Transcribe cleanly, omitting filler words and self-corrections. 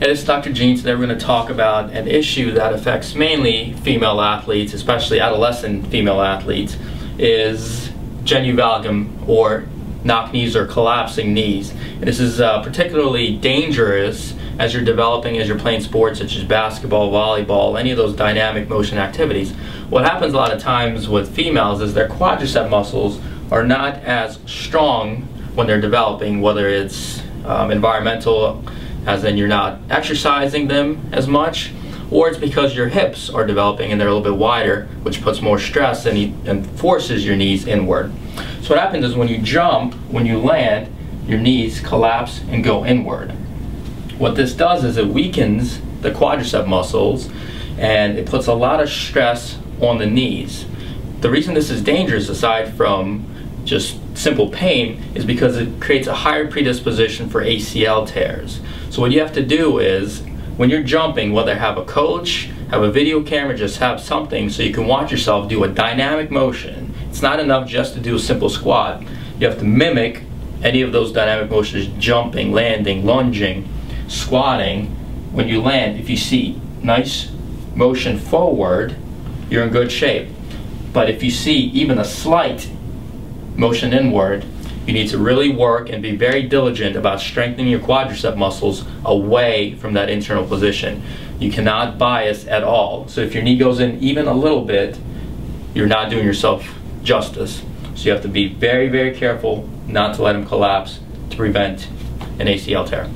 Hey, this is Dr. Gene. Today we're going to talk about an issue that affects mainly female athletes, especially adolescent female athletes, is genu valgum, or knock knees or collapsing knees. And this is particularly dangerous as you're developing, as you're playing sports such as basketball, volleyball, any of those dynamic motion activities. What happens a lot of times with females is their quadricep muscles are not as strong when they're developing, whether it's environmental, as in you're not exercising them as much, or it's because your hips are developing and they're a little bit wider, which puts more stress and forces your knees inward. So what happens is when you jump, when you land, your knees collapse and go inward. What this does is it weakens the quadricep muscles and it puts a lot of stress on the knees. The reason this is dangerous, aside from just simple pain, is because it creates a higher predisposition for ACL tears. So what you have to do is, when you're jumping, whether have a coach, have a video camera, just have something so you can watch yourself do a dynamic motion. It's not enough just to do a simple squat. You have to mimic any of those dynamic motions: jumping, landing, lunging, squatting. When you land, if you see nice motion forward, you're in good shape. But if you see even a slight motion inward, you need to really work and be very diligent about strengthening your quadricep muscles away from that internal position. You cannot bias at all. So if your knee goes in even a little bit, you're not doing yourself justice. So you have to be very, very careful not to let them collapse to prevent an ACL tear.